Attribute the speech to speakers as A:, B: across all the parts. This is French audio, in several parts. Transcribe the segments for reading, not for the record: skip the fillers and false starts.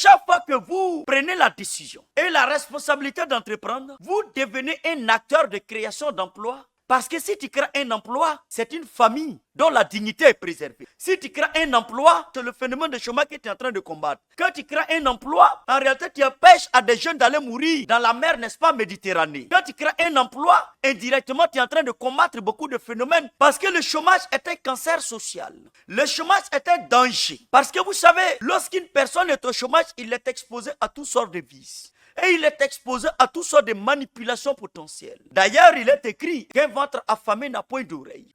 A: chaque fois que vous prenez la décision et la responsabilité d'entreprendre, vous devenez un acteur de création d'emplois. Parce que si tu crées un emploi, c'est une famille dont la dignité est préservée. Si tu crées un emploi, c'est le phénomène de chômage que tu es en train de combattre. Quand tu crées un emploi, en réalité, tu empêches à des jeunes d'aller mourir dans la mer, n'est-ce pas, Méditerranée. Quand tu crées un emploi, indirectement, tu es en train de combattre beaucoup de phénomènes. Parce que le chômage est un cancer social. Le chômage est un danger. Parce que vous savez, lorsqu'une personne est au chômage, il est exposé à toutes sortes de vices. Et il est exposé à toutes sortes de manipulations potentielles. D'ailleurs, il est écrit qu'un ventre affamé n'a point d'oreille.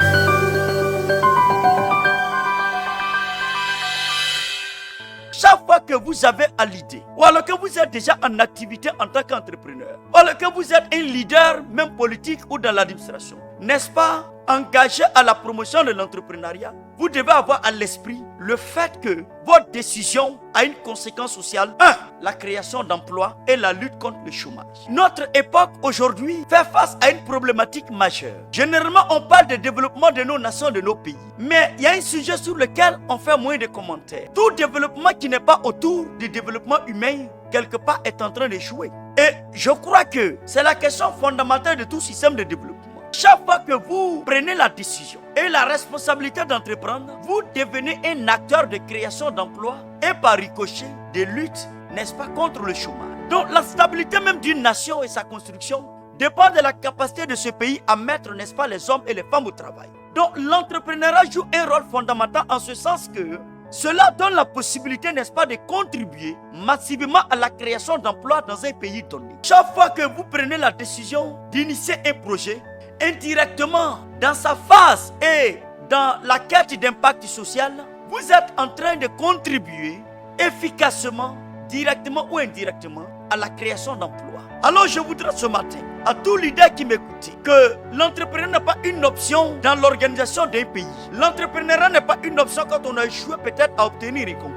A: Chaque fois que vous avez à l'idée, ou alors que vous êtes déjà en activité en tant qu'entrepreneur, ou alors que vous êtes un leader, même politique ou dans l'administration, n'est-ce pas, engagé à la promotion de l'entrepreneuriat, vous devez avoir à l'esprit le fait que votre décision a une conséquence sociale. 1. La création d'emplois et la lutte contre le chômage. Notre époque aujourd'hui fait face à une problématique majeure. Généralement, on parle de développement de nos nations, de nos pays. Mais il y a un sujet sur lequel on fait moins de commentaires. Tout développement qui n'est pas autour du développement humain, quelque part, est en train d'échouer. Et je crois que c'est la question fondamentale de tout système de développement. Chaque fois que vous prenez la décision et la responsabilité d'entreprendre, vous devenez un acteur de création d'emplois et par ricochet de lutte, n'est-ce pas, contre le chômage. Donc la stabilité même d'une nation et sa construction dépend de la capacité de ce pays à mettre, n'est-ce pas, les hommes et les femmes au travail. Donc l'entrepreneuriat joue un rôle fondamental en ce sens que cela donne la possibilité, n'est-ce pas, de contribuer massivement à la création d'emplois dans un pays donné. Chaque fois que vous prenez la décision d'initier un projet, indirectement, dans sa phase et dans la quête d'impact social, vous êtes en train de contribuer efficacement, directement ou indirectement, à la création d'emplois. Alors je voudrais ce matin, à tout leader qui m'écoute, que l'entrepreneuriat n'est pas une option dans l'organisation d'un pays. L'entrepreneuriat n'est pas une option quand on a échoué peut-être à obtenir un concours.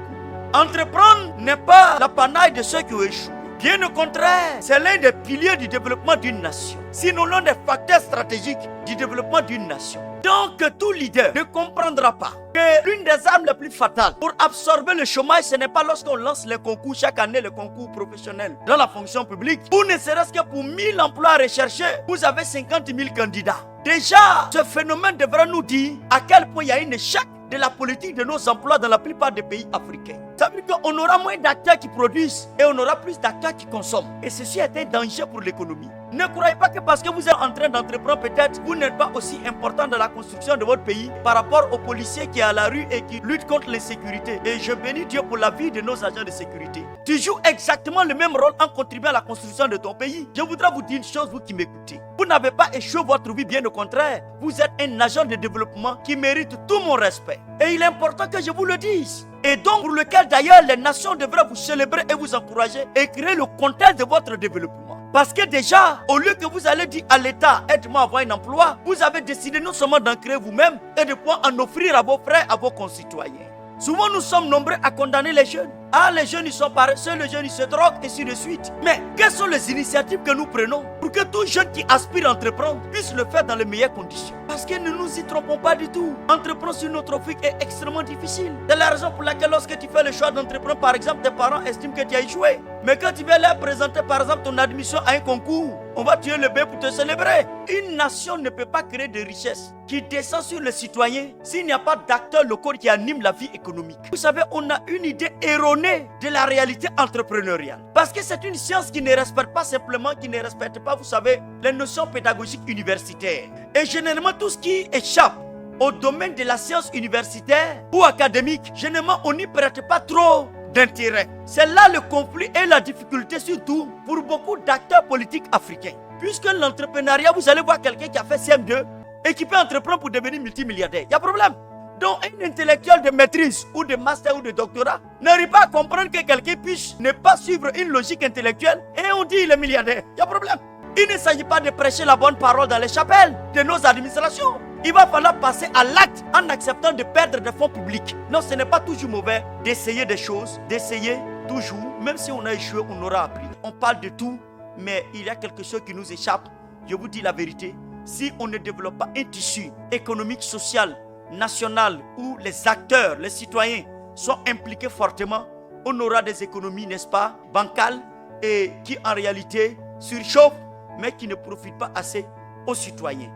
A: Entreprendre n'est pas l'apanage de ceux qui ont échoué. Bien au contraire, c'est l'un des piliers du développement d'une nation. Sinon l'un des facteurs stratégiques du développement d'une nation. Donc tout leader ne comprendra pas que l'une des armes les plus fatales pour absorber le chômage, ce n'est pas lorsqu'on lance les concours chaque année, les concours professionnels dans la fonction publique, ou ne serait-ce que pour 1000 emplois recherchés, vous avez 50 000 candidats. Déjà, ce phénomène devrait nous dire à quel point il y a un échec de la politique de nos emplois dans la plupart des pays africains. Ça veut dire qu'on aura moins d'acteurs qui produisent et on aura plus d'acteurs qui consomment. Et ceci est un danger pour l'économie. Ne croyez pas que parce que vous êtes en train d'entreprendre, peut-être vous n'êtes pas aussi important dans la construction de votre pays par rapport aux policiers qui sont à la rue et qui luttent contre l'insécurité. Et je bénis Dieu pour la vie de nos agents de sécurité. Tu joues exactement le même rôle en contribuant à la construction de ton pays. Je voudrais vous dire une chose, vous qui m'écoutez. Vous n'avez pas échoué votre vie, bien au contraire. Vous êtes un agent de développement qui mérite tout mon respect. Et il est important que je vous le dise. Et donc pour lequel d'ailleurs les nations devraient vous célébrer et vous encourager et créer le contexte de votre développement. Parce que déjà, au lieu que vous allez dire à l'État, aide-moi à avoir un emploi, vous avez décidé non seulement d'en créer vous-même et de pouvoir en offrir à vos frères, à vos concitoyens. Souvent nous sommes nombreux à condamner les jeunes. Ah, les jeunes ils sont paresseux, les jeunes ils se droguent et ainsi de suite. Mais quelles sont les initiatives que nous prenons pour que tout jeune qui aspire à entreprendre puisse le faire dans les meilleures conditions? Parce que ne nous y trompons pas du tout. Entreprendre sur notre Afrique est extrêmement difficile. C'est la raison pour laquelle lorsque tu fais le choix d'entreprendre, par exemple, tes parents estiment que tu as échoué. Mais quand tu viens leur présenter par exemple ton admission à un concours, on va tuer le bébé pour te célébrer. Une nation ne peut pas créer de richesse qui descend sur les citoyens s'il n'y a pas d'acteurs locaux qui animent la vie économique. Vous savez, on a une idée erronée de la réalité entrepreneuriale. Parce que c'est une science qui ne respecte pas simplement, qui ne respecte pas, vous savez, les notions pédagogiques universitaires. Et généralement, tout ce qui échappe au domaine de la science universitaire ou académique, généralement, on n'y prête pas trop d'intérêt. C'est là le conflit et la difficulté surtout pour beaucoup d'acteurs politiques africains. Puisque l'entrepreneuriat, vous allez voir quelqu'un qui a fait CM2 et qui peut entreprendre pour devenir multimilliardaire. Il y a problème. Donc un intellectuel de maîtrise ou de master ou de doctorat n'arrive pas à comprendre que quelqu'un puisse ne pas suivre une logique intellectuelle et on dit il est milliardaire. Il y a problème. Il ne s'agit pas de prêcher la bonne parole dans les chapelles de nos administrations. Il va falloir passer à l'acte en acceptant de perdre des fonds publics. Non, ce n'est pas toujours mauvais d'essayer des choses, d'essayer toujours. Même si on a échoué, on aura appris. On parle de tout, mais il y a quelque chose qui nous échappe. Je vous dis la vérité. Si on ne développe pas un tissu économique, social, national, où les acteurs, les citoyens sont impliqués fortement, on aura des économies, n'est-ce pas, bancales et qui en réalité surchauffent, mais qui ne profitent pas assez aux citoyens.